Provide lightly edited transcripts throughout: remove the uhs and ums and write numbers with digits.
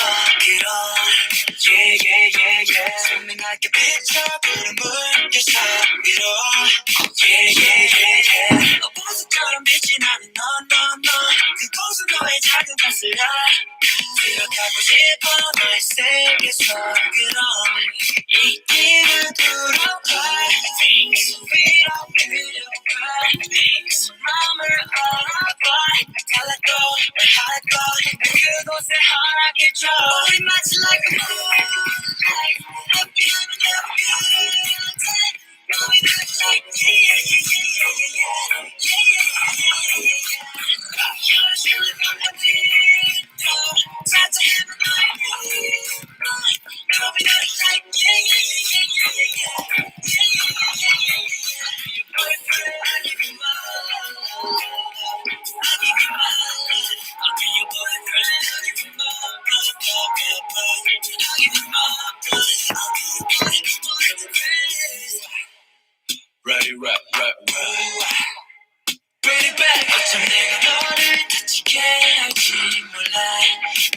Yeah, yeah, yeah, yeah. 선명하게 비춰보는 물결 위로. Yeah, yeah, yeah, yeah. 보석처럼 빛이 나는 너, 너, 너. 그곳은 너의 작은 것을 들어가고 싶어 너의 세계서 그럼 이 길을 들어가 Things 위로 Things 마음을 알아봐 갈라고 하고 그곳에 허락해줘 우리 마치 like a moonlight Happy I'm in your good time Going out like yeah, yeah, yeah, yeah, yeah, yeah, yeah, yeah, yeah. You're chilling from the window Try to have a night Going out like yeah, yeah, yeah, yeah, yeah, yeah, yeah, yeah, yeah, yeah, yeah, yeah. Your boyfriend, I give you my love I give you my love I'll be your boyfriend, I give you my love I'll give you my love I'll be your boyfriend Ready, Bring it back 어쩜 내가 너를 다치게 할지 몰라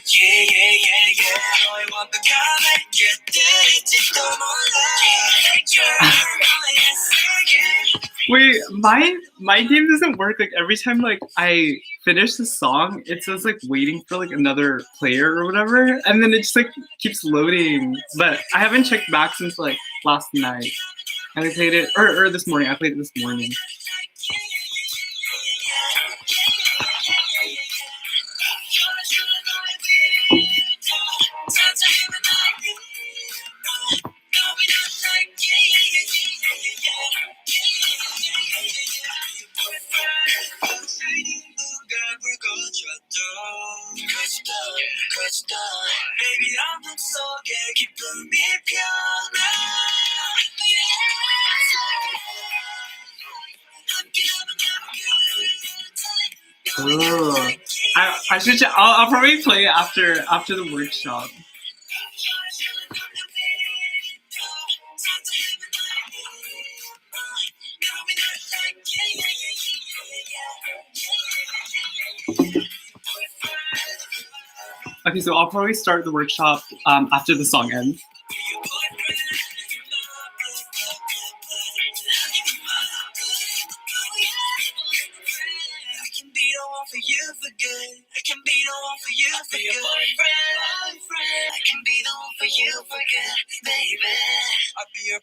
Yeah, yeah, yeah, yeah 너의 완벽함에 곁들일지도 몰라 Yeah, Wait, my game doesn't work. Like every time like I finish the song, it says like waiting for like another player or whatever, and then it just like keeps loading. But I haven't checked back since like last night. And I played it or this morning. I played it this morning. Baby, 어둠 속에 기쁨이 피어나 Oh, I should. I'll probably play it after the workshop. Okay, so I'll probably start the workshop after the song ends. For you for good. I can be the one for you for good. Boyfriend. I can be the one for you for good, baby. I'll be your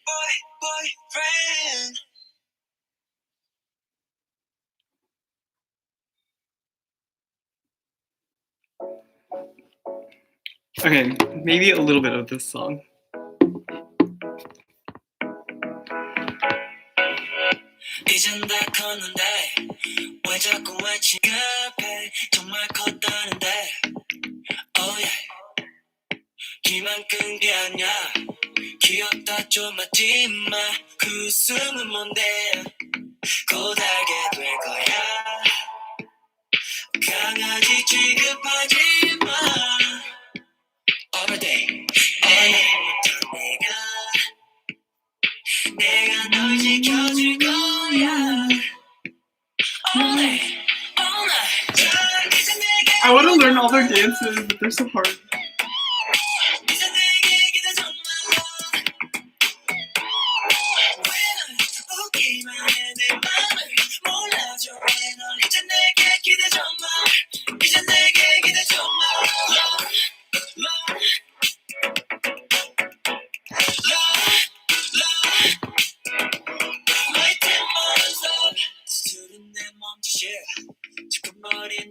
boyfriend. Okay, maybe a little bit of this song. 이젠 다 컸는데 왜 자꾸 외치 급해 정말 컸다는데 Oh yeah 기만 끈 게 아니야 귀엽다 좀 하지 마 그 웃음은 뭔데 곧 알게 될 거야 강아지 취급하지 마 All day all night부터 내가 널 지켜줄 거야 All day all night I want to learn all their dances, but they're so hard.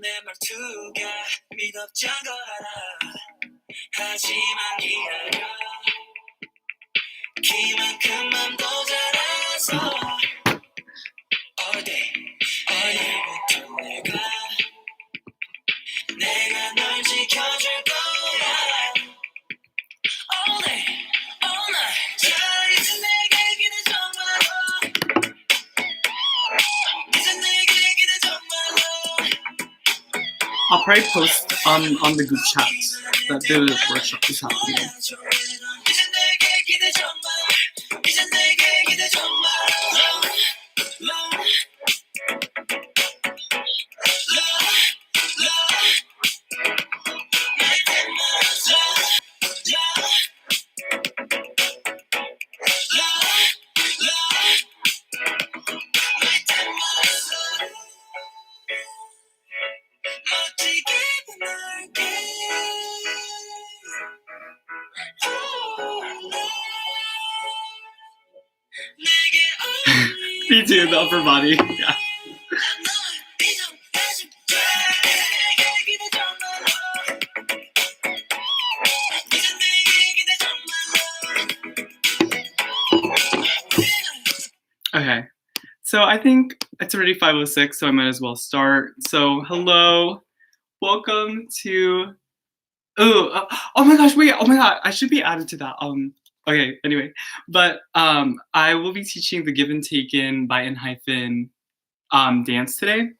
내 말투가 미덥지 않은 거 알아 하지만 기다려 기만큼만 더 잘해서 All day all night부터 내가 널 지켜줄 거야 All day all night 자 이제 내게 기대줘 말어 이제 내게 기대줘 말어 I'll probably post on the group chat that the workshop is happening. Me too, the upper body. Yeah. Okay. So I think it's already 5:06, so I might as well start. So hello, welcome to. Oh my gosh! Wait! Oh my god! I should be added to that. Okay. Anyway, but I will be teaching the Give and Taken by Enhypen dance today.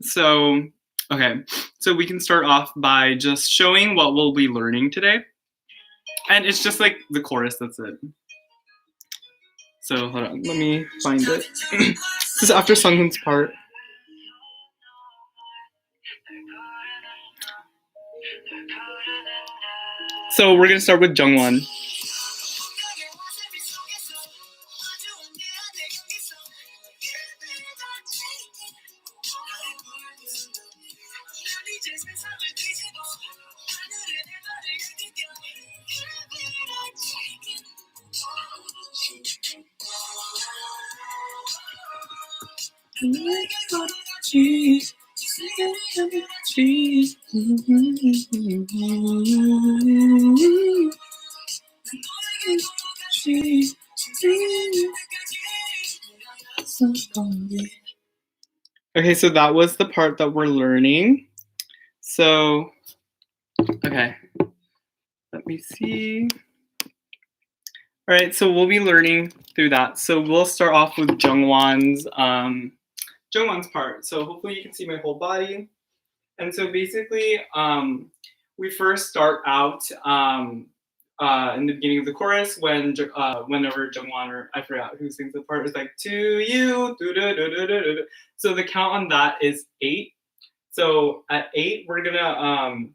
So okay, so we can start off by just showing what we'll be learning today, and it's just like the chorus. That's it. So hold on, let me find it. This is after Sunghoon's part. So we're gonna start with Jungwon. Okay, so that was the part that we're learning. So, okay, let me see. All right, so we'll be learning through that. So we'll start off with Jungwon's part. So hopefully you can see my whole body. And so basically, we first start out in the beginning of the chorus whenever Jungwon, or I forgot who sings the part, is like, to you, do-do-do-do-do-do. So the count on that is 8. So at 8, we're gonna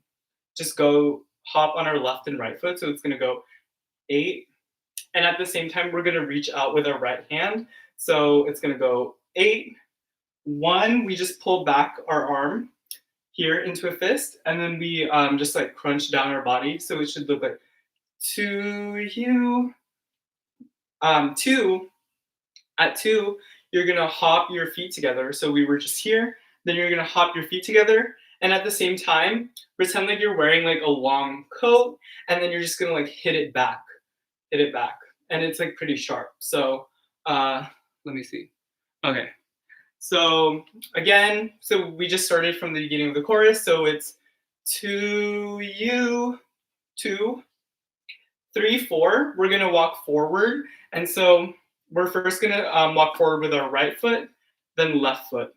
just go hop on our left and right foot. So it's gonna go 8. And at the same time, we're gonna reach out with our right hand. So it's gonna go 8, 1, we just pull back our arm here into a fist, and then we just like crunch down our body. So it should look like, to you. 2, at 2, you're gonna hop your feet together. So we were just here, then you're gonna hop your feet together, and at the same time, pretend like you're wearing like a long coat, and then you're just gonna like hit it back, and it's like pretty sharp. So let me see. Okay, so again, so we just started from the beginning of the chorus. So it's to you, 2, 3, 4. We're gonna walk forward, and so we're first gonna walk forward with our right foot, then left foot.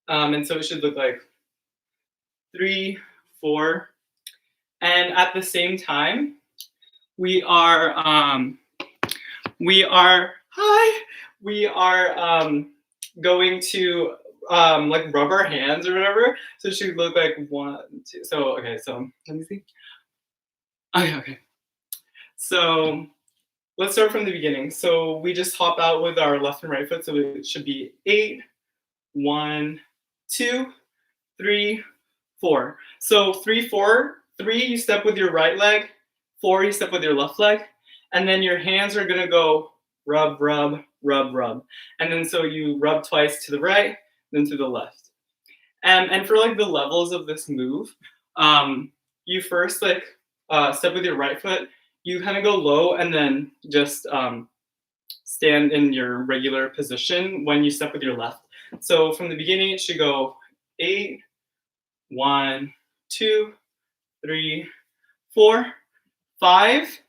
And so it should look like 3, 4, and at the same time, we are going to like rub our hands or whatever. So it should look like 1, 2. So okay, so let me see. Okay. So let's start from the beginning. So we just hop out with our left and right foot. So it should be 8, 1, 2, 3, 4. So 3, 4. 3, you step with your right leg. 4, you step with your left leg. And then your hands are gonna go rub, rub, rub, rub. And then so you rub twice to the right, then to the left. And for like the levels of this move, you first like step with your right foot. You kind of go low and then just stand in your regular position when you step with your left. So from the beginning, it should go 8, 1, 2, 3, 4, 5.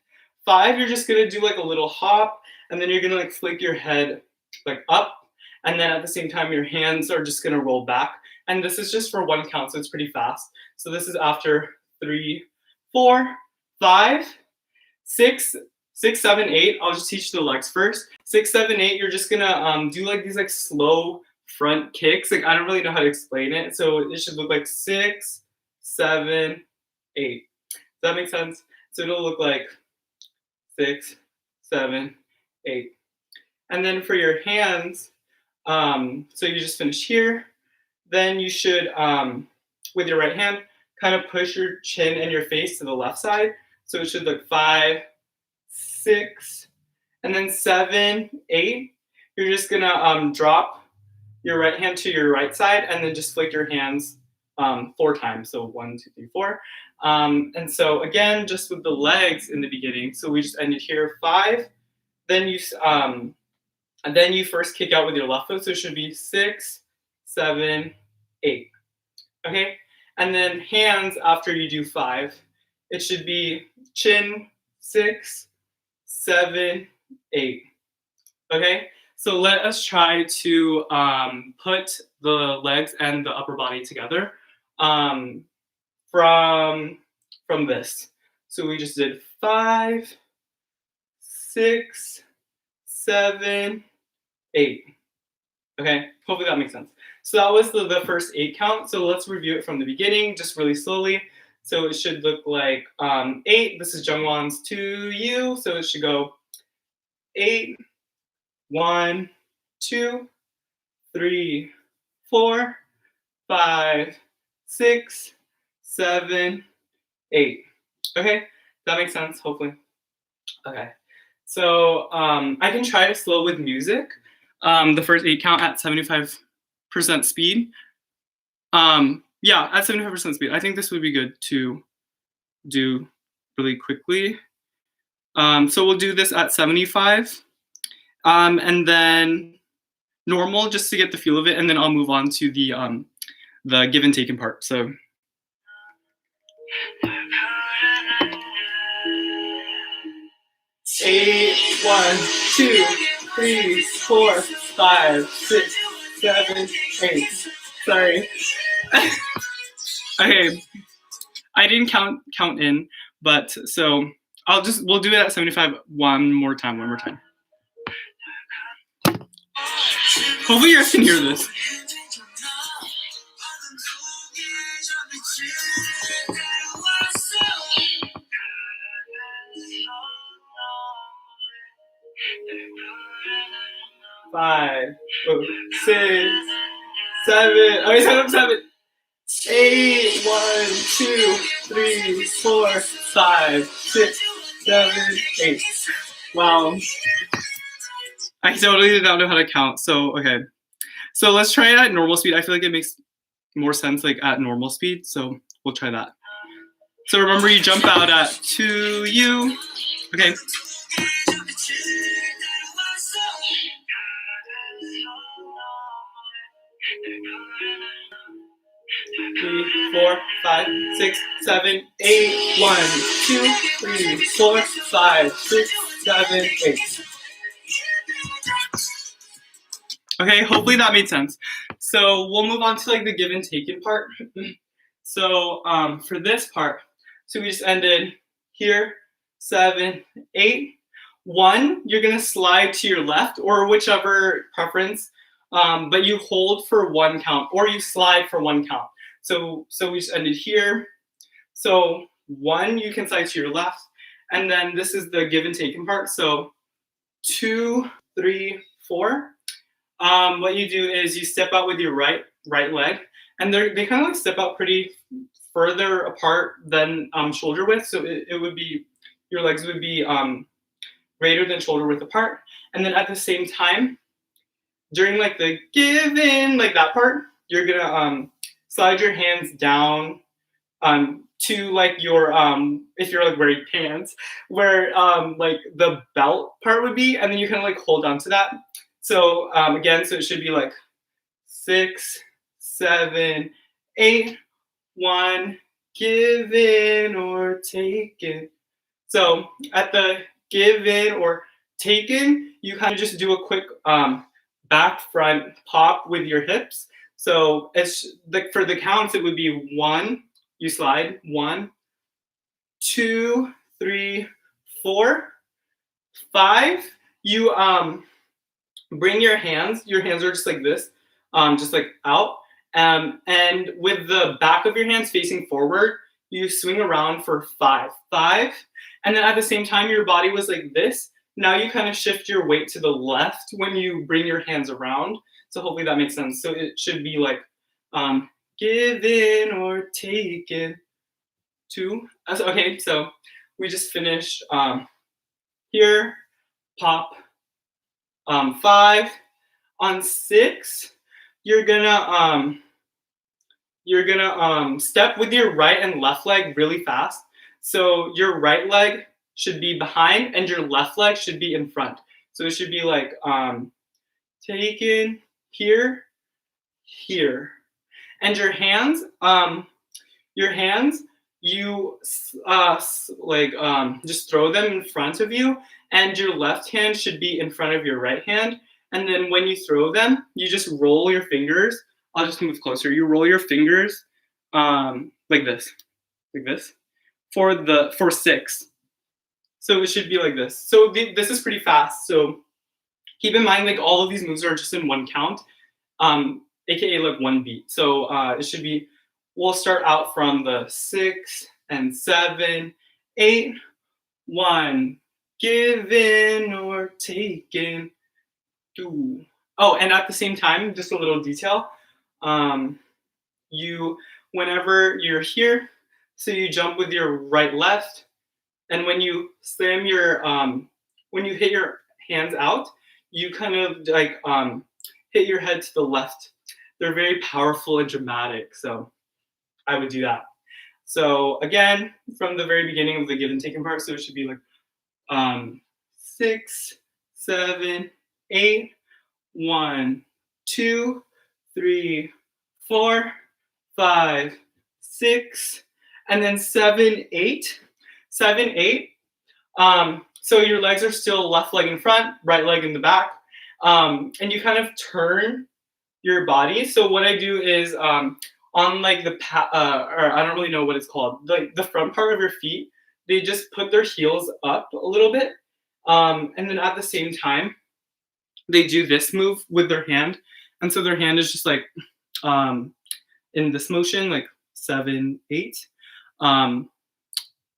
5, you're just gonna do like a little hop, and then you're gonna like flick your head like up, and then at the same time, your hands are just gonna roll back. And this is just for 1 count, so it's pretty fast. So this is after 3, 4, 5, 6, 7, 8. I'll just teach the legs first. 6, 7, 8. You're just gonna do like these like slow front kicks. Like I don't really know how to explain it, so it should look like 6, 7, 8. Does that make sense? So it'll look like 6, 7, 8. And then for your hands, so you just finish here. Then you should, with your right hand, kind of push your chin and your face to the left side. So it should look 5, 6, and then 7, 8. you're just gonna drop your right hand to your right side and then just flick your hands 4 times. So 1, 2, 3, 4. And so again, just with the legs in the beginning. So we just ended here 5. Then you first kick out with your left foot. So it should be 6, 7, 8. Okay. And then hands after you do 5. It should be chin 6, 7, 8. Okay. So let us try to put the legs and the upper body together from this. So we just did 5, 6, 7, 8. Okay, hopefully that makes sense. So that was the first 8 count. So let's review it from the beginning, just really slowly. So it should look like 8. This is Jungwon's To You. So it should go 8, 1, 2, 3, 4, 5, 6, 7, 8. Okay, that makes sense, hopefully. Okay, so I can try to slow with music. The first 8 count at 75% speed. Yeah, at 75% speed. I think this would be good to do really quickly. So we'll do this at 75. And then normal just to get the feel of it, and then I'll move on to the give and taken part. So 8, 1, 2, 3, 4, 5, 6, 7, 8. Sorry. Okay, I didn't count in, but so we'll do it at 75 one more time. Hopefully you guys can hear this. Five, 6, 7. Okay, 7. 8, 1, 2, 3, 4, 5, 6, 7, 8. Wow. I totally did not know how to count. So okay. So let's try it at normal speed. I feel like it makes more sense like at normal speed. So we'll try that. So remember you jump out at To You. Okay. 3, 4, 5, 6, 7, 8. 1, 2, 3, 4, 5, 6, 7, 8. Okay, hopefully that made sense. So we'll move on to like the give and taken part. So for this part, so we just ended here, 7, 8. 1, you're gonna slide to your left or whichever preference, but you hold for 1 count or you slide for 1 count. So we just ended here. So 1, you can slide to your left, and then this is the give and taken part. So 2, 3, 4. What you do is you step out with your right leg, and they kind of like step out pretty further apart than shoulder width. So it would be, your legs would be greater than shoulder width apart. And then at the same time, during like the give in, like that part, you're gonna slide your hands down to like your if you're like wearing pants, where like the belt part would be, and then you kind of like hold on to that. So again, so it should be like 6, 7, 8. 1, give in or take it. So at the give in or take in, you kind of just do a quick back front pop with your hips. So it's like for the counts, it would be 1, you slide, 1, 2, 3, 4, 5. You bring your hands are just like this, just like out. And with the back of your hands facing forward, you swing around for 5. And then at the same time, your body was like this. Now you kind of shift your weight to the left when you bring your hands around. So hopefully that makes sense. So it should be like give in or take it. 2. Okay, so we just finished here, pop, 5, On 6, you're gonna step with your right and left leg really fast. So your right leg should be behind and your left leg should be in front. So it should be like taken here, here. And your hands, you just throw them in front of you, and your left hand should be in front of your right hand. And then when you throw them, you just roll your fingers. I'll just move closer. You roll your fingers like this for 6. So it should be like this. So this is pretty fast. So keep in mind, like all of these moves are just in one count, aka like one beat. So it should be. We'll start out from the 6 and 7, 8, 1, given or taken, 2. Oh, and at the same time, just a little detail. Whenever you're here, so you jump with your right, left, and when you slam when you hit your hands out, you kind of like hit your head to the left. They're very powerful and dramatic, so I would do that. So again, from the very beginning of the give and taken part, so it should be like 6, 7, 8, 1, 2, 3, 4, 5, 6, and then 7, 8. 7, 8. So your legs are still left leg in front, right leg in the back, and you kind of turn your body. So what I do is on like or I don't really know what it's called, like the front part of your feet, they just put their heels up a little bit, and then at the same time they do this move with their hand, and so their hand is just like in this motion, like 7, 8.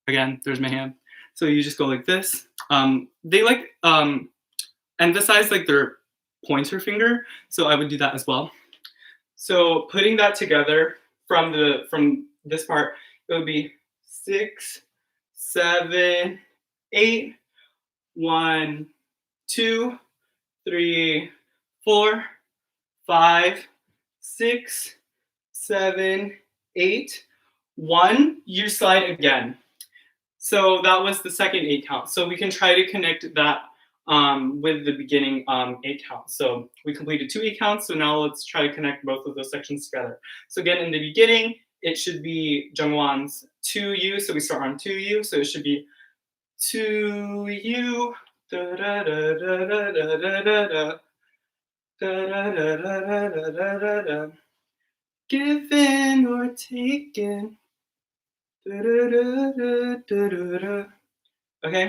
Again, there's my hand. So you just go like this. They like emphasize like their pointer finger, so I would do that as well. So putting that together from this part, it would be 6, 7, 8, 1, 2, 3, 4, 5, 6, 7, 8, 1. You slide again. So that was the second 8 count. So we can try to connect that with the beginning 8 counts. So we completed 2 8 counts. So now let's try to connect both of those sections together. So again, in the beginning, it should be Jungwon's 2U. So we start on 2U. So it should be 2U. Da, da, da, da, da, da, da, da. Da, da, da, da, da, da, da, da. Given or taken. Da, da, da, da, da, da, da. Okay,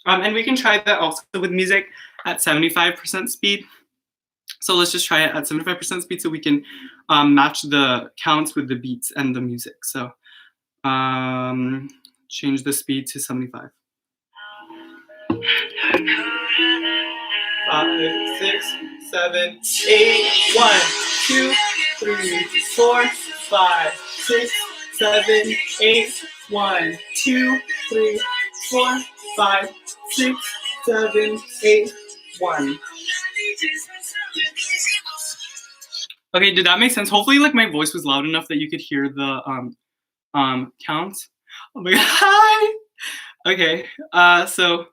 and we can try that also with music at 75% speed. So let's just try it at 75% speed so we can match the counts with the beats and the music. So change the speed to 75. 5, 6, 7, 8, 1, 2, 3, 4, 5, 6, 7, 8, 1, 2, 3, 4, 5, 6, 7, 8, 1. Okay, did that make sense? Hopefully, like my voice was loud enough that you could hear the counts. Oh my god! Hi. Okay, so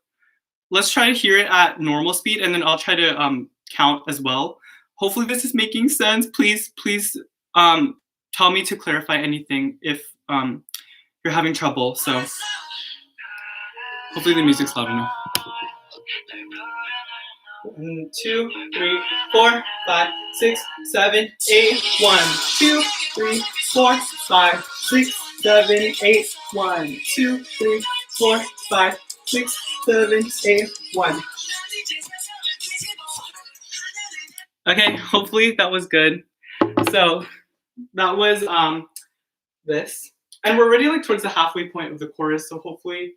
let's try to hear it at normal speed, and then I'll try to count as well. Hopefully, this is making sense. Please, tell me to clarify anything if you're having trouble. So hopefully the music's loud enough. 1, 2, 3, 4, 5, 6, 7, 8, 1, 2, 3, 4, 5, 6, 7, 8, 1, 2, 3, 4, 5, 6, 7, 8, 1. Okay, hopefully that was good. So that was this. And we're already like towards the halfway point of the chorus, so hopefully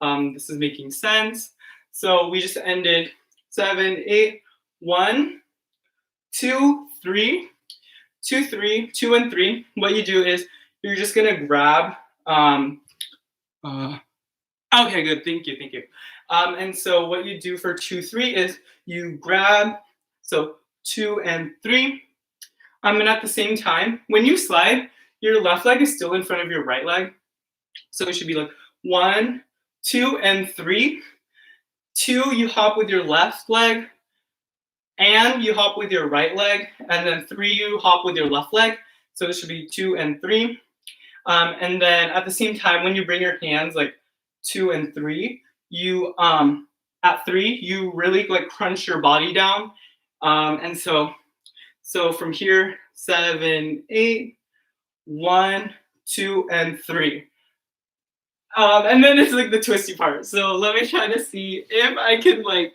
this is making sense. So we just ended 7, 8, 1, 2, 3, 2, 3, 2, and 3. What you do is you're just gonna grab. Okay, good. Thank you. And so what you do for 2, 3 is you grab. So 2 and 3. And at the same time, when you slide, your left leg is still in front of your right leg. So it should be like 1, 2, and 3. 2, you hop with your left leg, and you hop with your right leg, and then 3, you hop with your left leg. So it should be 2 and 3. And then at the same time, when you bring your hands like 2 and 3, you at 3, you really like crunch your body down. And so from here, 7, 8, 1, 2, and 3. And then it's like the twisty part. So let me try to see if I can like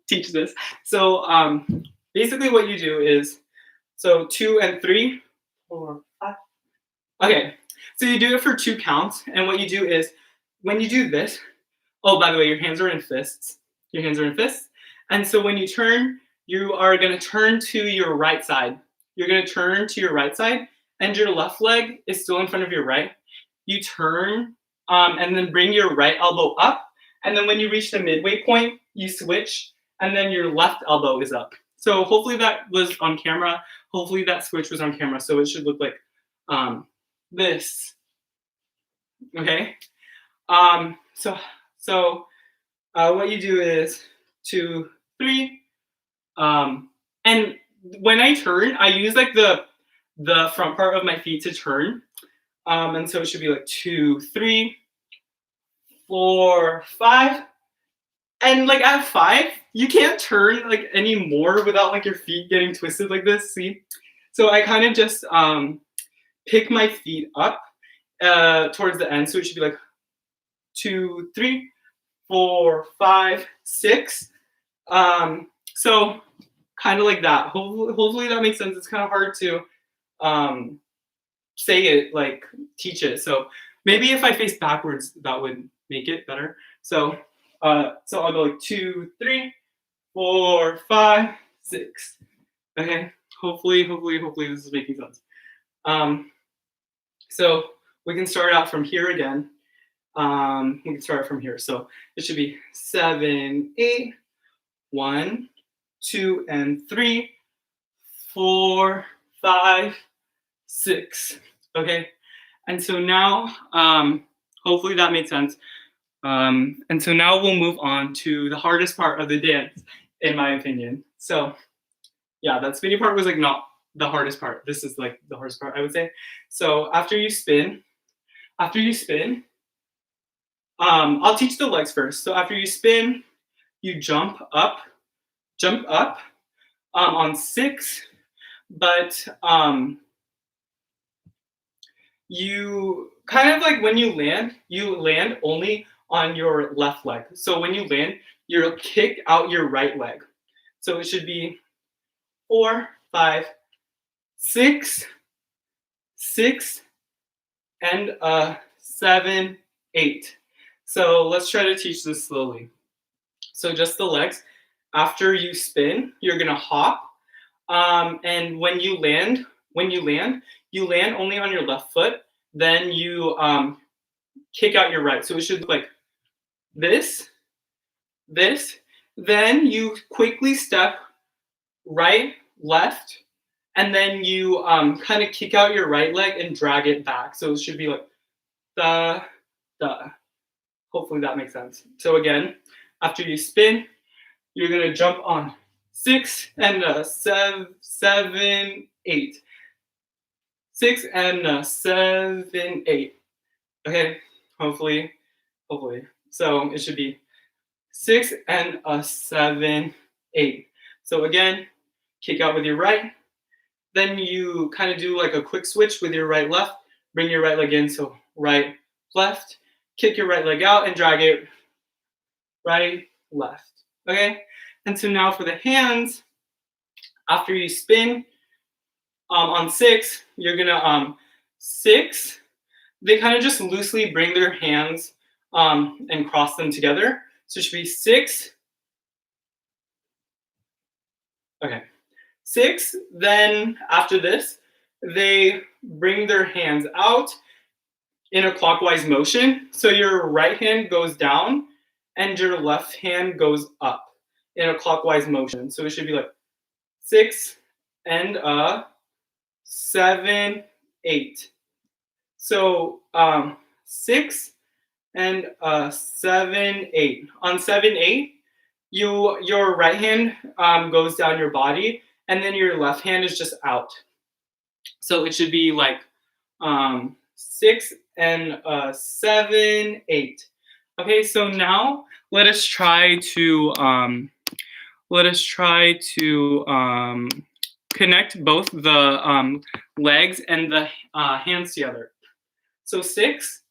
teach this. So basically what you do is, so 2 and 3, 4, 5. Okay, so you do it for 2 counts. And what you do is, when you do this, oh, by the way, your hands are in fists. Your hands are in fists. And so when you turn, you are going to turn to your right side. You're going to turn to your right side, and your left leg is still in front of your right. You turn, and then bring your right elbow up. And then when you reach the midway point, you switch, and then your left elbow is up. So hopefully that was on camera. Hopefully that switch was on camera. So it should look like this. Okay. So what you do is 2, 3. And when I turn, I use like the front part of my feet to turn. And so it should be like 2, 3, 4, 5. And like at 5, you can't turn like anymore without like your feet getting twisted like this. See? So I kind of just pick my feet up towards the end. So it should be like 2, 3, 4, 5, 6. So kind of like that. Hopefully that makes sense. It's kind of hard to say it, like teach it. So maybe if I face backwards, that would make it better. So I'll go like 2, 3, 4, 5, 6. Okay. Hopefully this is making sense. So we can start out from here again. We can start from here. So it should be 7, 8, 1, 2, and 3, 4, 5, 6. Okay. And so now, hopefully that made sense. And so now we'll move on to the hardest part of the dance, in my opinion. So yeah, that spinning part was like not the hardest part. This is like the hardest part, I would say. So after you spin, I'll teach the legs first. So after you spin, you jump up on 6, but you kind of like when you land only on your left leg. So when you land, you'll kick out your right leg. So it should be 4, 5, 6, 6, and 7, 8. So let's try to teach this slowly. So just the legs. After you spin, you're gonna hop, and when you land only on your left foot. Then you kick out your right. So it should look like this. Then you quickly step right, left, and then you kind of kick out your right leg and drag it back. So it should be like da. Hopefully that makes sense. So again, after you spin, you're gonna jump on 6 and 7, 8. 6 and 7, 8. Okay, hopefully. So it should be 6 and 7, 8. So again, kick out with your right. Then you kind of do like a quick switch with your right, left. Bring your right leg in. So right, left. Kick your right leg out and drag it right, left. Okay, and so now for the hands, after you spin on 6, you're gonna 6. They kind of just loosely bring their hands and cross them together. So it should be 6. Okay, 6. Then after this, they bring their hands out in a clockwise motion. So your right hand goes down and your left hand goes up in a clockwise motion. So it should be like 6 and 7, 8. So 6 and 7, 8. On 7, 8, your right hand goes down your body, and then your left hand is just out. So it should be like 6 and 7, 8. Okay, so now let us try to connect both the legs and the hands together. So 6,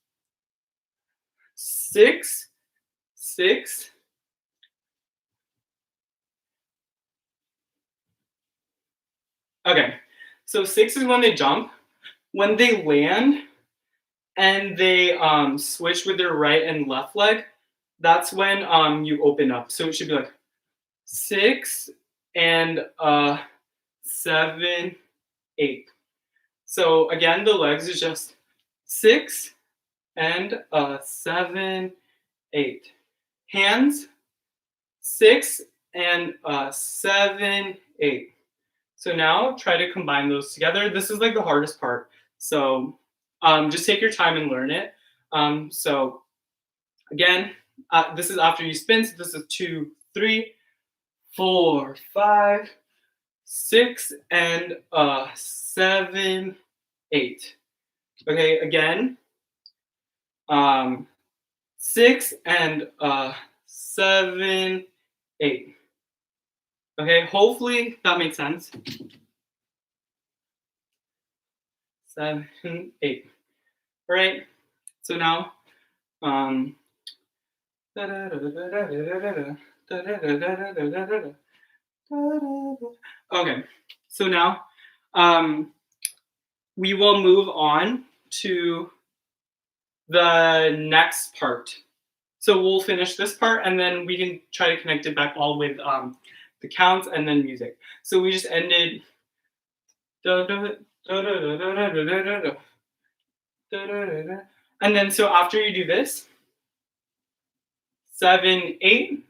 6, 6. Okay, so 6 is when they jump. When they land and they switch with their right and left leg, that's when you open up. So it should be like 6 and 7, 8. So again, the legs is just 6 and 7, 8. Hands 6 and 7, 8. So now try to combine those together. This is like the hardest part. So just take your time and learn it. So again, this is after you spin. So this is 2, 3, 4, 5, 6, and 7, 8. Okay, again, 6 and 7, 8. Okay, hopefully that makes sense. 7, 8. All right. So now, okay. So now, we will move on to the next part. So we'll finish this part, and then we can try to connect it back all with the counts and then music. So we just ended. And then so after you do this, 7, 8,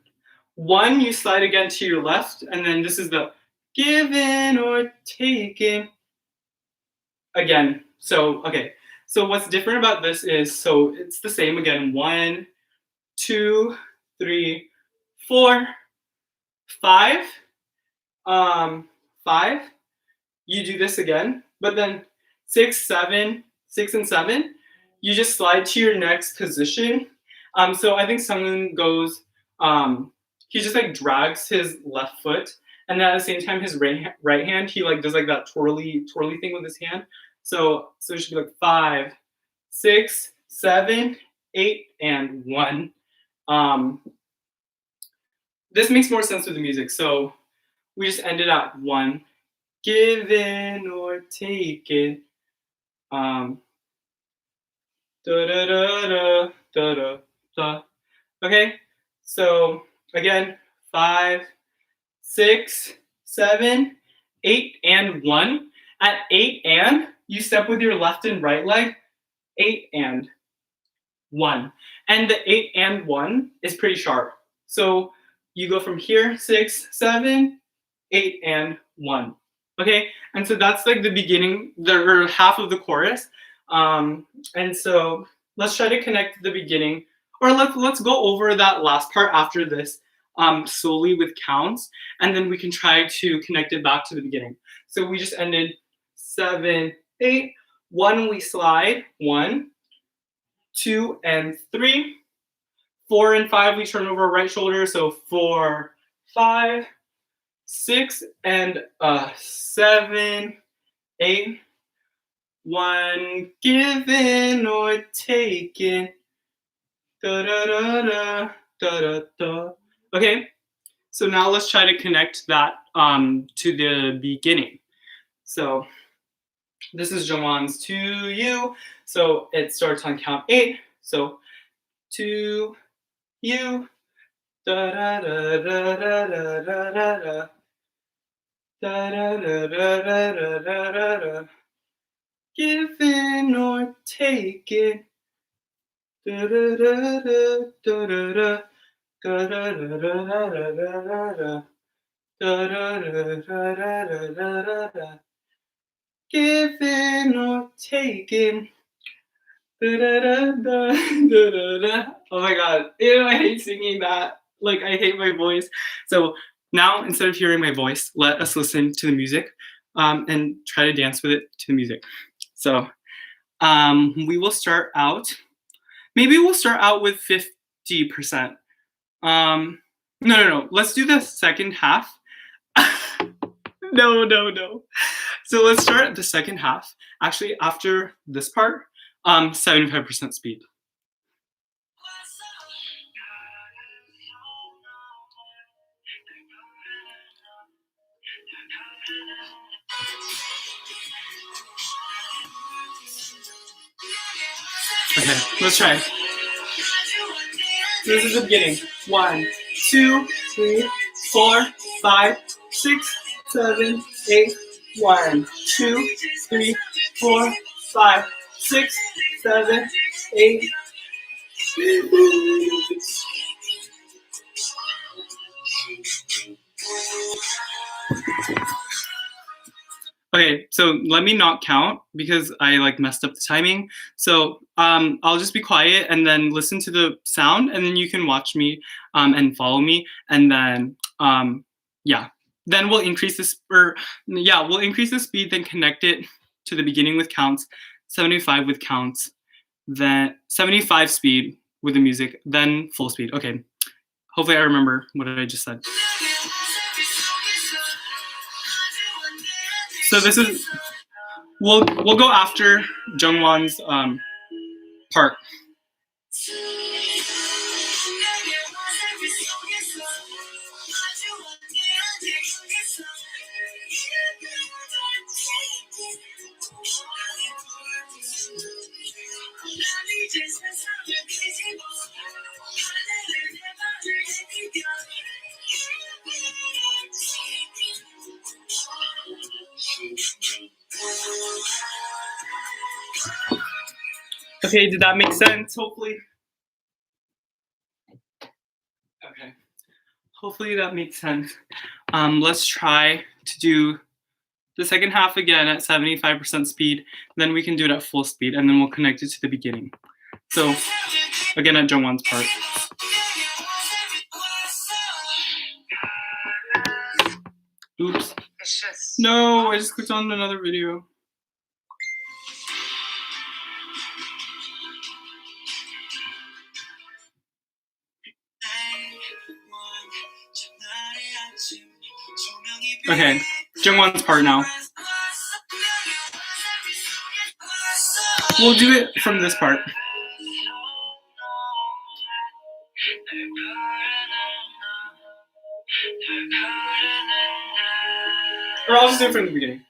1, you slide again to your left, and then this is the given or taken. Again, so okay. So what's different about this is, so it's the same again. 1, 2, 3, 4, 5. 5. You do this again, but then 6, 7, 6 and 7, you just slide to your next position. So I think someone goes, he just like drags his left foot, and then at the same time his right hand, he like does like that twirly thing with his hand. So it should be like 5, 6, 7, 8, and 1. This makes more sense with the music. So we just ended at 1. Given or taken. Da da da da da da da. Okay, so again, 5, 6, 7, 8, and 1. At 8 and, you step with your left and right leg. 8 and 1. And the 8 and 1 is pretty sharp. So you go from here, 6, 7, 8, and 1. Okay, and so that's like the beginning, or half of the chorus. And so let's try to connect the beginning, or let's go over that last part after this solely with counts, and then we can try to connect it back to the beginning. So we just ended 7, 8, 1, we slide, 1, 2, and 3, 4 and 5, we turn over our right shoulder, so 4, 5, 6 and 7, 8, 1, given or taken. Da da da da da da da. Okay, so now let's try to connect that to the beginning. So this is Jawan's To You. So it starts on count 8. So to you. Da da da da da da da da. Da da da da da da da da. Given or taken. Da da da da da da da da da da da da da. Da, da, da, da, da, da, da, da. Giving or taking. Da, da, da, da, da, da, da. Oh my god. Ew, I hate singing that. Like, I hate my voice. So now, instead of hearing my voice, let us listen to the music and try to dance with it to the music. So we will start out. Maybe we'll start out with 50%. No. Let's do the second half. No. So let's start the second half. Actually, after this part, 75% speed. Okay, let's try. This is the beginning. 1, 2, 3, 4, 5, 6, 7, 8. 1, 2, 3, 4, 5, 6, 7, 8. Okay, so let me not count because I like messed up the timing. So I'll just be quiet and then listen to the sound, and then you can watch me and follow me, and then yeah, then we'll increase this, we'll increase the speed, then connect it to the beginning with counts, 75 with counts, then 75 speed with the music, then full speed. Okay, hopefully I remember what I just said. So this is, we'll go after Jungwon's part. Okay, did that make sense? Hopefully. Okay. Hopefully that makes sense. Let's try to do the second half again at 75% speed. Then we can do it at full speed, and then we'll connect it to the beginning. So again at Jungwon's part. Oops. No, I just clicked on another video. Okay, Jungwon's part now. We'll do it from this part. Or I'll just do it from the beginning.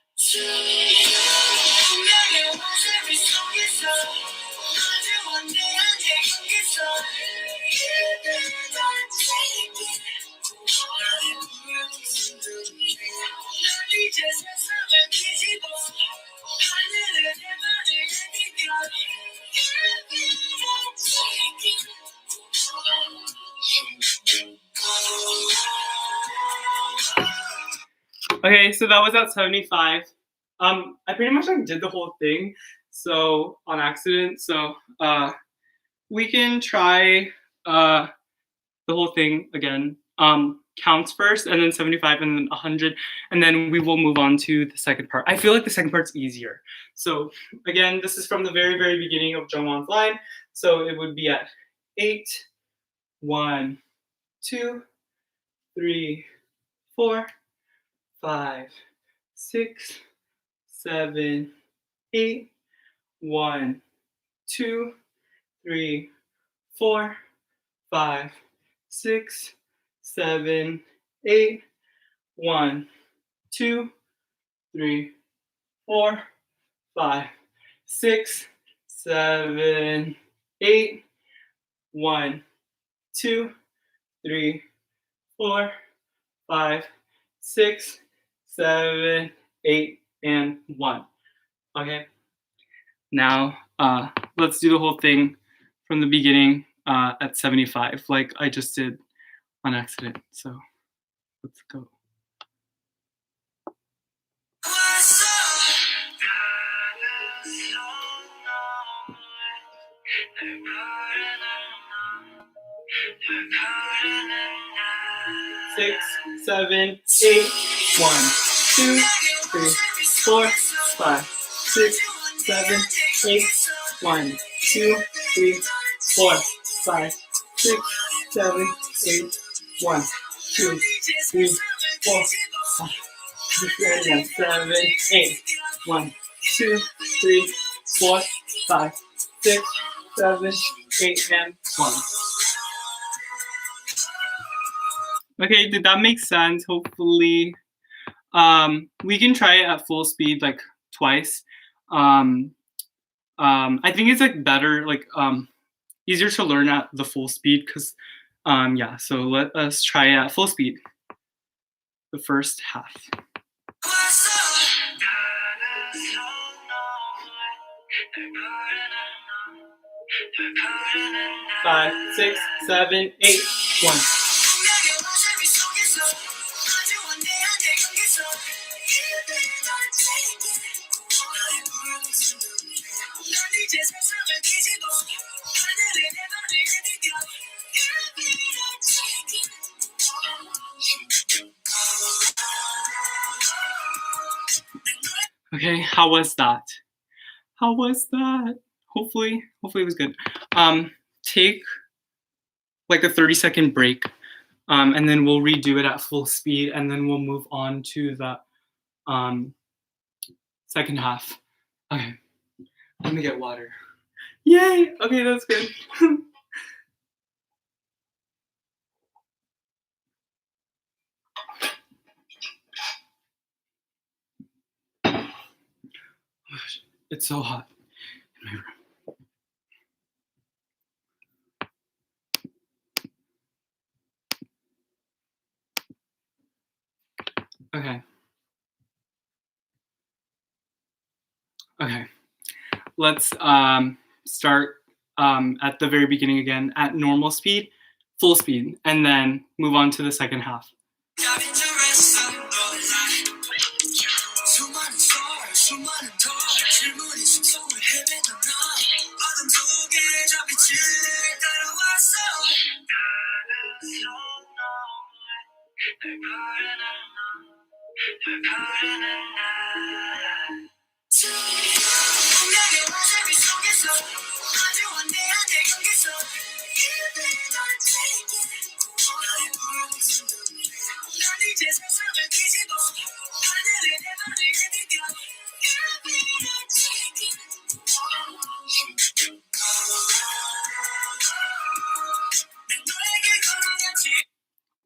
Okay, so that was at 75. I pretty much like did the whole thing, so on accident. So we can try the whole thing again. Counts first, and then 75, and then 100, and then we will move on to the second part. I feel like the second part's easier. So again, this is from the very, very beginning of Jungwon's line. So it would be at 8, 1, 2, 3, 4, 5, 6, 7, 8, 1, 2, 3, 4, 5, 6, 7, 8, 1, 2, 3, 4, 5, 6, 7, 8, 1, 2, 3, 4, 5, 6, 7, 8, and 1. Okay. Now let's do the whole thing from the beginning at 75, like I just did on accident. So let's go. 6, 7, 8. 1, 2, 3, 4, 5, 6, 7, 8. 1, 2, 3, 4, 5, 6, 7, 8. 1, 2, 3, 4, 5, 6, 7, 8. 1, 2, 3, 4, 5, 6, 7, 8, and 1. Okay, did that make sense? Hopefully. We can try it at full speed like twice. I think it's like better, like easier to learn at the full speed because yeah, so let us try it at full speed. The first half. 5, 6, 7, 8. 1. Okay, how was that? How was that? Hopefully it was good. Take like a 30-second break, and then we'll redo it at full speed, and then we'll move on to the second half. Okay, let me get water. Yay! Okay, that's good. It's so hot in my room. Okay. Okay. Let's start at the very beginning again at normal speed, full speed, and then move on to the second half.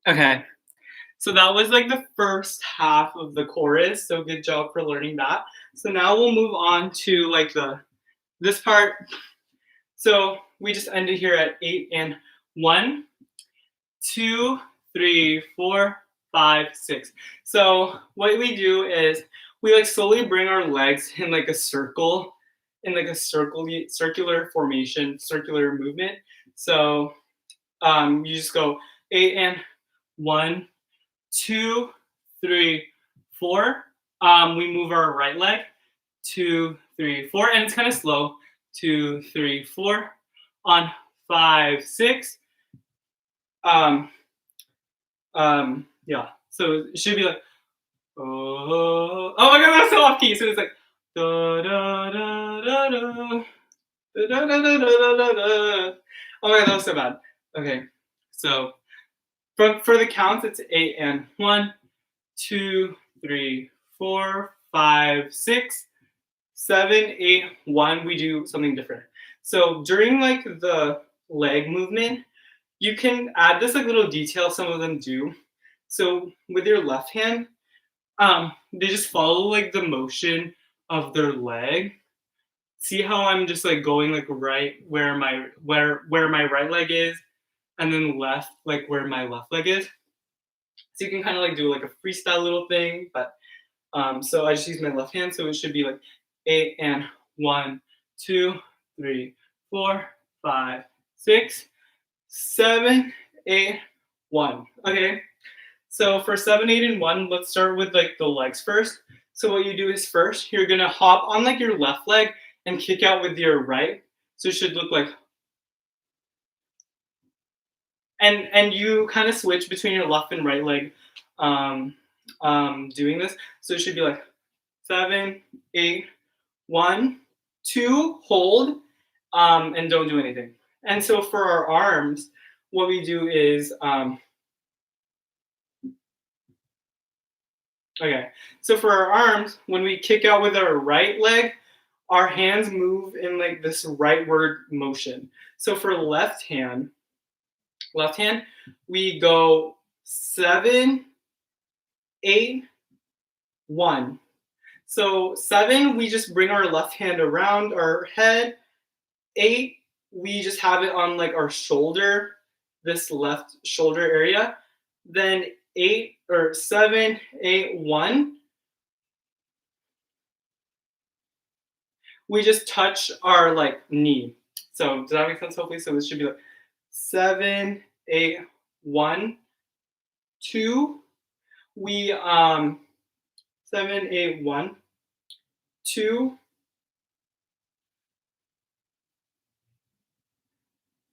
Okay, so that was like the first half of the chorus, so good job for learning that. So now we'll move on to like this part. So we just ended here at 8 and 1, 2, 3, 4, 5, 6. So what we do is we like slowly bring our legs in like a circle, in like a circular formation, circular movement. So you just go 8 and 1, 2, 3, 4. We move our right leg, 2, 3, 4, and it's kind of slow. 2, 3, 4. On 5, 6. Yeah. So it should be like, oh my god, that's so off key. So it's like da da da da da da da da da da da. Oh my god, that was so bad. Okay, so for the counts, it's 8 and 1, 2, 3, 4, 5, 6, 7, 8, 1. We do something different. So during like the leg movement, you can add this like little detail. Some of them do. So with your left hand, they just follow like the motion of their leg. See how I'm just like going like right where my right leg is, and then left like where my left leg is. So you can kind of like do like a freestyle little thing, but so I just use my left hand, so it should be like 8 and 1, 2, 3, 4, 5, 6, 7, 8, 1. Okay. So for 7, 8, and 1, let's start with like the legs first. So what you do is first, you're gonna hop on like your left leg and kick out with your right. So it should look like, and you kind of switch between your left and right leg doing this. So it should be like 7, 8, 1, 2, hold, and don't do anything. And so for our arms, what we do is okay. So for our arms, when we kick out with our right leg, our hands move in like this rightward motion. So for left hand, we go 7, 8, 1. So 7, we just bring our left hand around our head. 8, we just have it on like our shoulder, this left shoulder area. Then 8 or 7, 8, 1. We just touch our like knee. So does that make sense? Hopefully, so this should be like 7, 8, 1, 2. We 7, 8, 1, 2,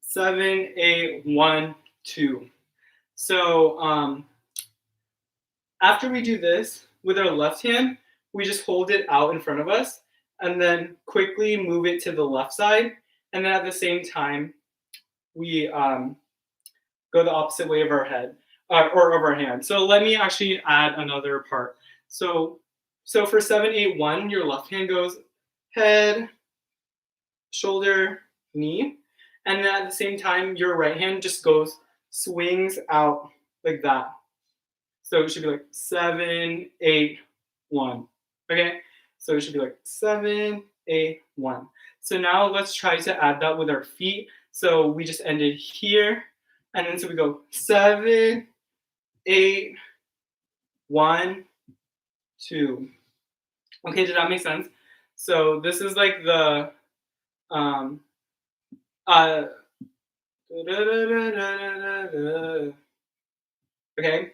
7, 8, 1, 2. So after we do this with our left hand, we just hold it out in front of us and then quickly move it to the left side. And then at the same time, we go the opposite way of our head or of our hand. So let me actually add another part. So for 7, 8, 1, your left hand goes head, shoulder, knee. And then at the same time, your right hand just swings out like that. So it should be like 7, 8, 1. Okay? So it should be like 7, 8, 1. So now let's try to add that with our feet. So we just ended here. And then so we go 7, 8, 1, 2. Okay, did that make sense? So this is like the okay.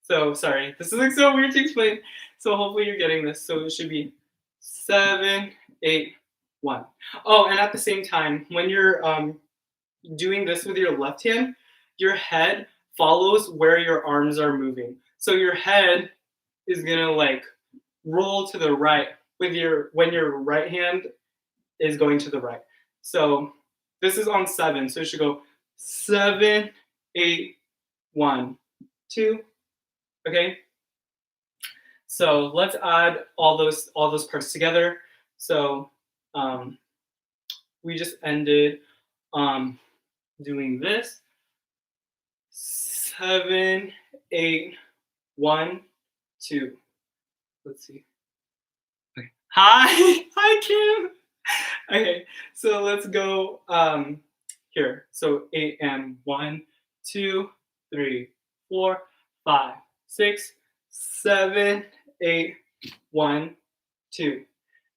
So sorry, this is like so weird to explain. So hopefully you're getting this. So it should be 7, 8, 1. Oh, and at the same time, when you're doing this with your left hand, your head follows where your arms are moving. So your head is gonna like roll to the right when your right hand is going to the right. So this is on 7. So it should go 7, 8, 1, 2. Okay. So let's add all those parts together. So we just ended doing this 7, 8, 1, 2. Let's see. Okay. Hi Kim. Okay, so let's go here. So 8 and 1, 2, 3, 4, 5, 6, 7, 8, 1, 2.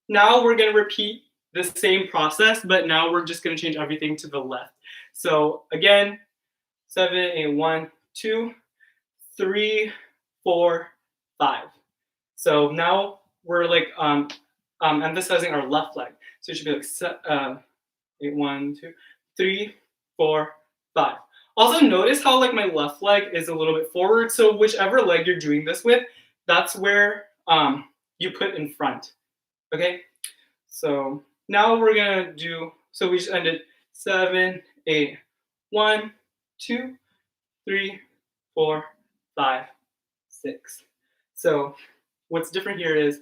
Now we're gonna repeat the same process, but now we're just gonna change everything to the left. So again, 7, 8, 1, 2, 3, 4, 5. So now we're like emphasizing our left leg. So it should be like 8, 1, 2, 3, 4, 5. Also notice how like my left leg is a little bit forward. So whichever leg you're doing this with, that's where you put in front. Okay. So now we're gonna do. So we just ended 7, 8, 1, 2, 3, 4, 5, 6. So what's different here is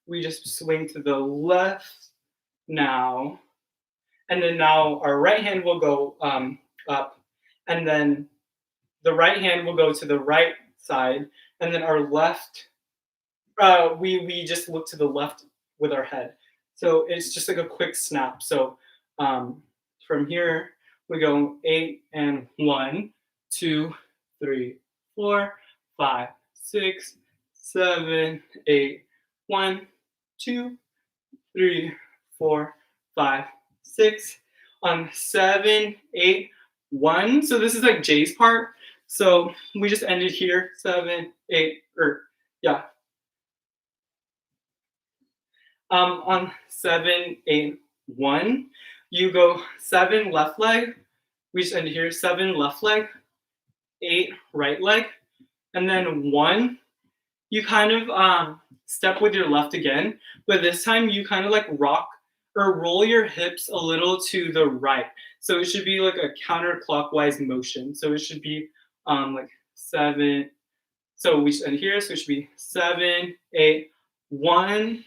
we just swing to the left now, and then now our right hand will go up, and then the right hand will go to the right side, and then our left, we just look to the left with our head. So it's just like a quick snap. So from here we go 8 and 1, 2, 3, 4, 5, 6, 7, 8, 1, 2, 3, 4, 5, 6. On 7, 8, 1. So this is like Jay's part. So we just ended here 7, 8, or yeah. On 7, 8, 1, you go 7 left leg. We just ended here 7 left leg, 8, right leg, and then 1, you kind of step with your left again, but this time you kind of like rock or roll your hips a little to the right. So it should be like a counterclockwise motion. So it should be like 7. So we should end here. So it should be 7, 8, 1,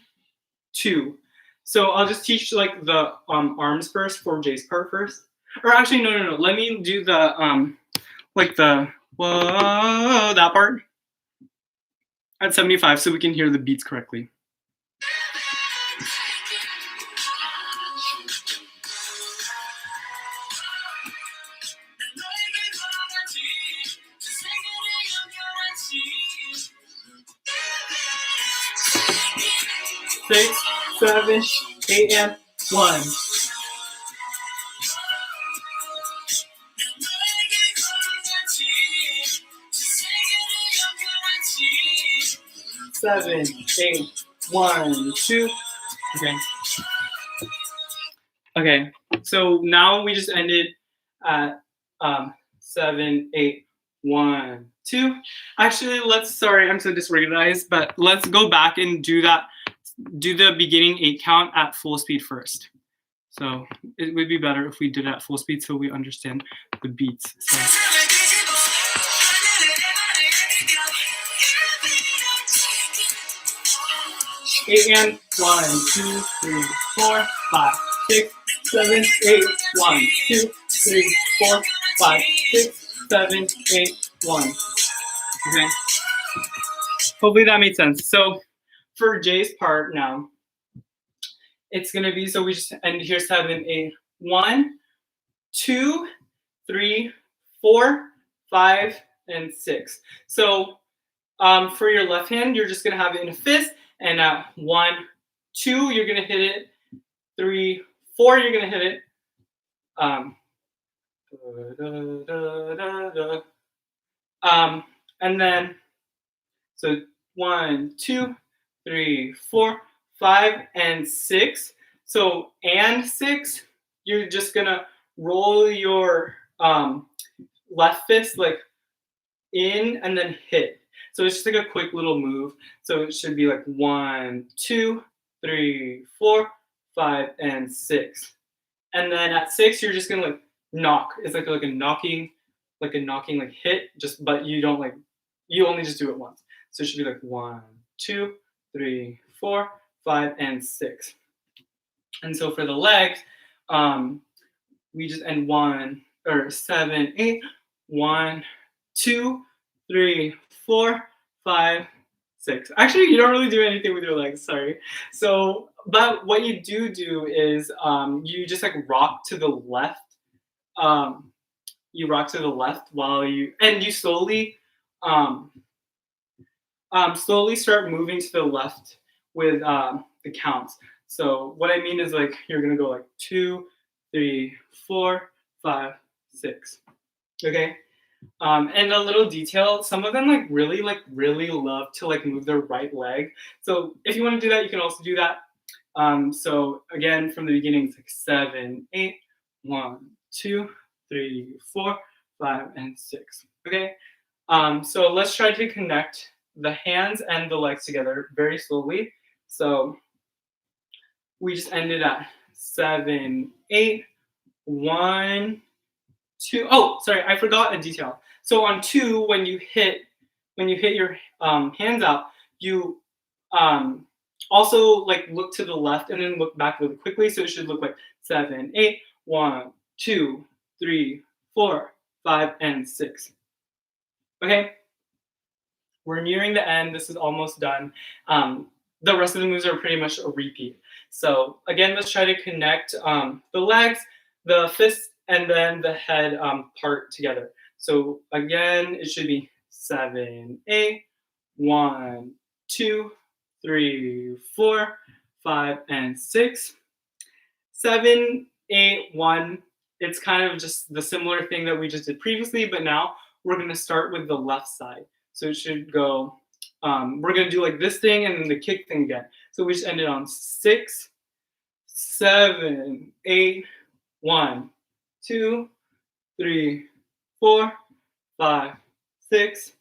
2. So I'll just teach like the arms first for Jay's part first. Or actually, no. Let me do the like the whoa, that part at 75 so we can hear the beats correctly. Six, 7, 8, and 1. Seven, 8, 1, 2. Okay. Okay. So now we just ended at 7, 8, 1, 2. Actually, sorry, I'm so disorganized, but let's go back and do the beginning 8 count at full speed first. So it would be better if we did it at full speed so we understand the beats. So. 8 and 1, 2, 3, 4, 5, 6, 7, 8, 1, 2, 3, 4, 5, 6, 7, 8, 1. Okay. Hopefully that made sense. So for Jay's part now, it's gonna be, so we just end here 7, 8, 1, 2, 3, 4, 5, and 6. So for your left hand, you're just gonna have it in a fist, and at 1, 2, you're gonna hit it. 3, 4, you're gonna hit it. And then so 1, 2, 3, 4, 5, and 6. So and 6, you're just gonna roll your left fist like in and then hit. So it's just like a quick little move. So it should be like 1, 2, 3, 4, 5, and 6. And then at 6, you're just gonna like knock. It's like a knocking like hit. But you don't like, you only just do it once. So it should be like 1, 2, 3, 4, 5, and 6. And so for the legs, we just end 1 or 7, 8, 1, 2, 3, 4, 5, 6. Actually, you don't really do anything with your legs. Sorry. So, but what you do is you just like rock to the left. You rock to the left while you slowly slowly start moving to the left with the counts. So what I mean is like you're gonna go like 2, 3, 4, 5, 6. Okay. And a little detail, some of them really love to like move their right leg. So if you want to do that, you can also do that. So again, from the beginning, it's like 7, 8, 1, 2, 3, 4, 5, and 6. Okay. So let's try to connect the hands and the legs together very slowly. So we just ended at 7, 8, 1, 2. Oh, sorry, I forgot a detail. So on 2, when you hit your hands out, you also like look to the left and then look back really quickly. So it should look like 7, 8, 1, 2, 3, 4, 5, and 6. Okay. We're nearing the end. This is almost done. The rest of the moves are pretty much a repeat. So again, let's try to connect the legs, the fists, and then the head part together. So again, it should be 7, 8, 1, 2, 3, 4, 5, and 6. 7, 8, 1. It's kind of just the similar thing that we just did previously, but now we're going to start with the left side. So it should go, we're going to do like this thing and then the kick thing again. So we just ended on 6, 7, 8, 1, 2, 3, 4, 5, 6.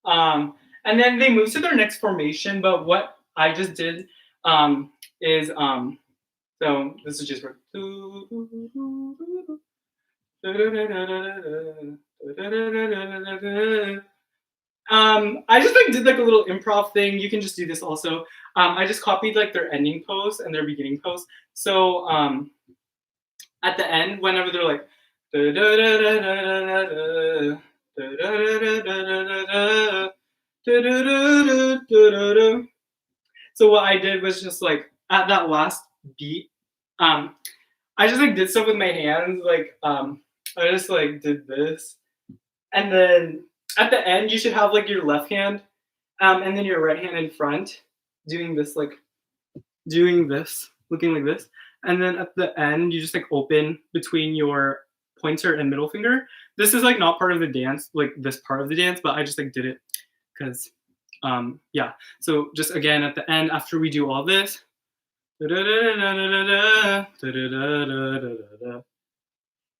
And then they move to their next formation, but what I just did is so this is just for I just like did like a little improv thing. You can just do this also. I just copied like their ending pose and their beginning pose. So at the end, whenever they're like so what I did was just like at that last beat, I just like did stuff with my hands, like I just like did this, and then at the end you should have like your left hand, and then your right hand in front, doing this like doing this, looking like this, and then at the end you just like open between your pointer and middle finger. This is like not part of the dance, like this part of the dance, but I just like did it because yeah. So just again at the end after we do all this.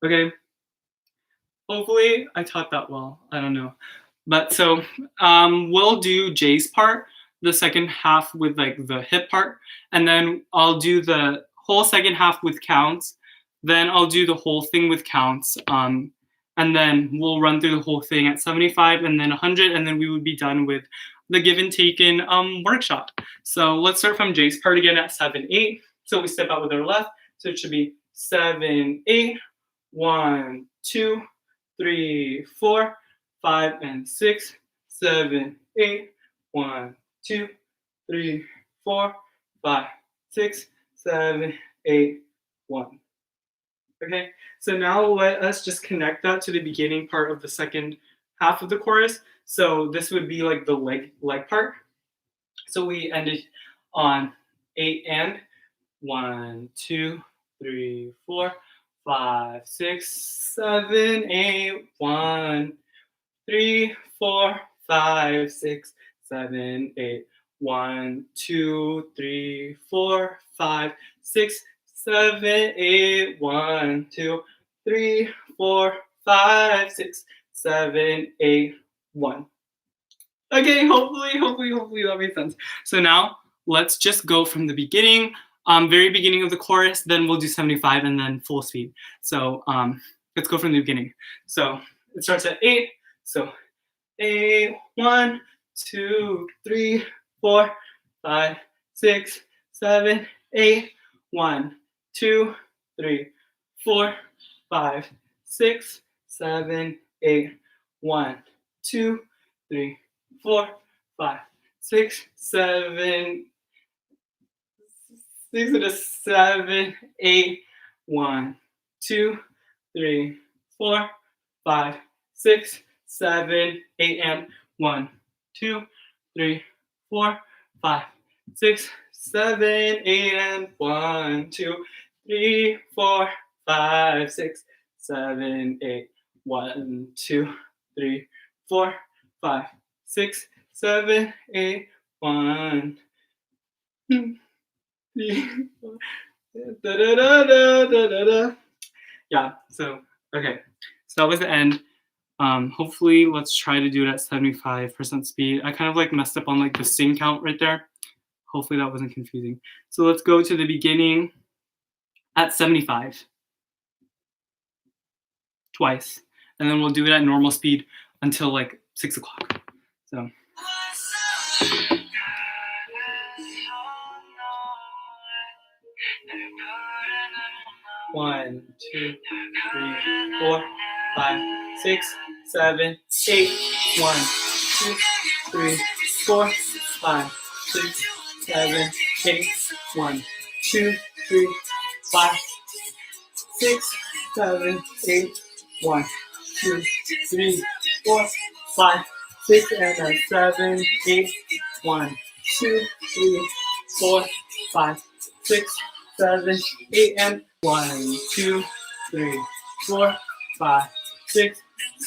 Okay. Hopefully I taught that well. I don't know. But so we'll do Jay's part, the second half with like the hip part, and then I'll do the whole second half with counts. Then I'll do the whole thing with counts. And then we'll run through the whole thing at 75 and then 100, and then we would be done with the Given Taken workshop. So let's start from Jay's part again at 7-8. So we step out with our left. So it should be 7-8, 1, 2, 3, 4, 5, and 6, 7, 8, 1, 2, 3, 4, 5, 6, 7, 8, 1. Okay, so now let us just connect that to the beginning part of the second half of the chorus. So this would be like the leg part. So we ended on 8 and 1, 2, 3, 4, 5, 6, 7, 8, 1, 3, 4, 5, 6, 7, 8, 1, 2, 3, 4, 5, 6, 7, 8, 1, 2, 3, 4, 5, 6, 7, 8, 1. Okay, hopefully that made sense. So now let's just go from the beginning, very beginning of the chorus, then we'll do 75 and then full speed. So let's go from the beginning. So it starts at 8. So 8, 1, 2, 3, 4, 5, 6, 7, 8, 1, 2, 3, 4, 5, 6, 7, 8, 1, 2, 3, 4, 5, 6, 7, 7, 8, 1, 2, 3, 4, 5, 6, 7, 8, and 1, 2, 3, 4, 5, 6, 7, 8, and 1, 2, 3, 4, 5, 6, 7, 8, 1, 2, 3, 4, 5, 6, 7, 8, 1, 2, 3, 4. Yeah, so okay. So that was the end. Hopefully let's try to do it at 75% speed. I kind of like messed up on like the sing count right there. Hopefully that wasn't confusing. So let's go to the beginning at 75 twice, and then we'll do it at normal speed until like 6 o'clock. So 1, 2, 3, 4, 5, 6, 7, 8, 1, 2, 3, 4, 5, 6, 7, 8, 1, 2, 3, 5, 6, 7, 8, 1, 2, 3, 4, 5, 6, and a 7, 8, 1, 2, 3, 4, 5, 6, 7, 8, and 1, 2, 3, 4, 5, 6,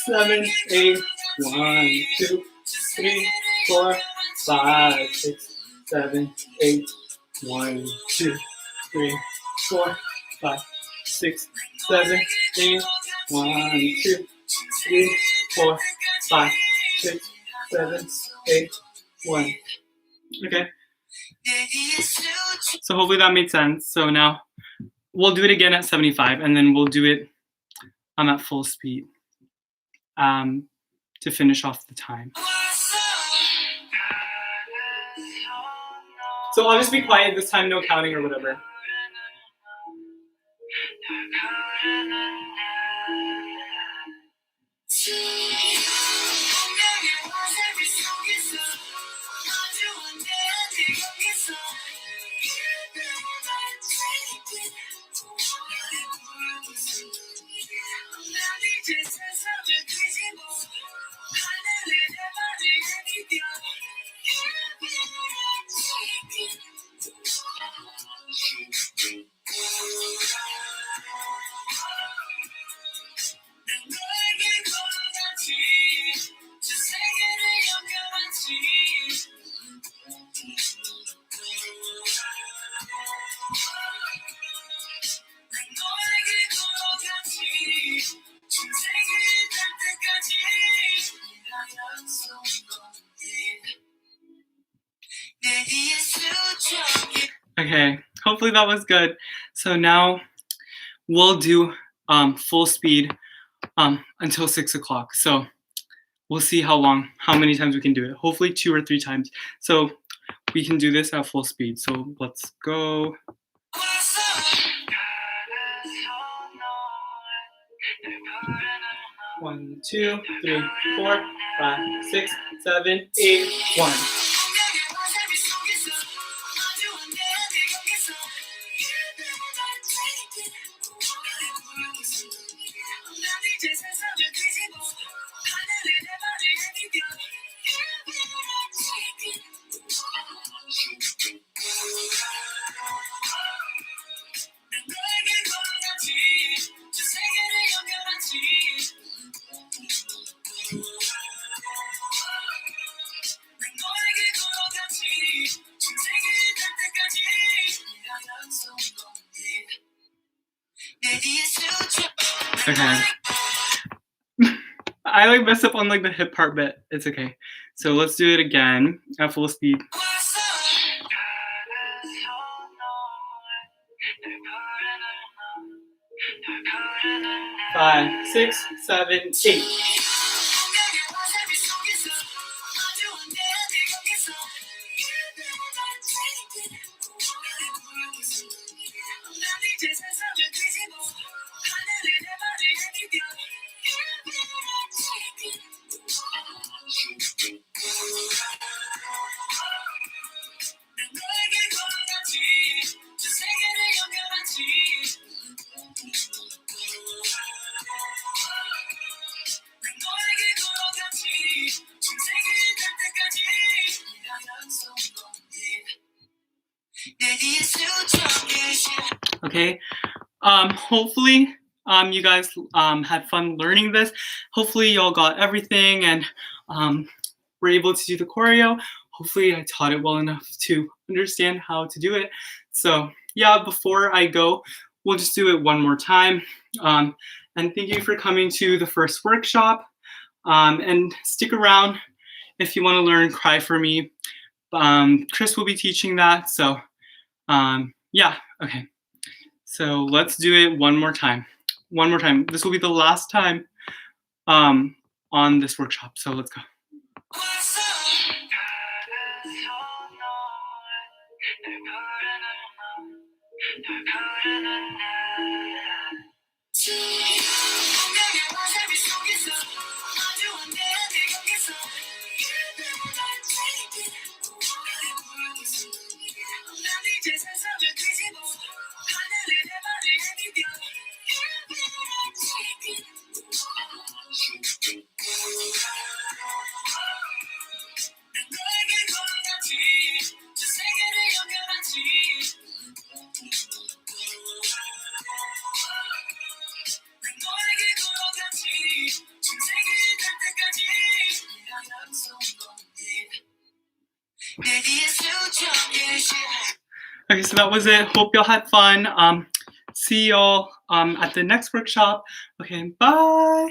7, 8, 1, 2, 3, 4, 5, 6, 7, 8, 1, 2, 3, 4, 5, 6, 7, 8, 1, 2, 3, 4, 5, 6, 7, 8, 1. Okay. So hopefully that made sense. So now we'll do it again at 75, and then we'll do it at full speed to finish off the time. So I'll just be quiet this time, no counting or whatever. Okay, hopefully that was good. So now we'll do full speed until 6 o'clock. So we'll see how many times we can do it. Hopefully 2 or 3 times. So we can do this at full speed. So let's go. 1, 2, 3, 4, 5, 6, 7, 8, 1. Okay. I like messed up on like the hip part bit. It's okay. So let's do it again at full speed. 5, 6, 7, 8. Okay. Hopefully you guys had fun learning this. Hopefully y'all got everything and were able to do the choreo. Hopefully I taught it well enough to understand how to do it. So yeah, before I go, we'll just do it one more time. And thank you for coming to the first workshop. And stick around if you want to learn Cry For Me. Chris will be teaching that. So yeah, okay. So let's do it one more time. One more time. This will be the last time on this workshop. So let's go. Okay, so that was it. Hope y'all had fun. See y'all at the next workshop. Okay, bye.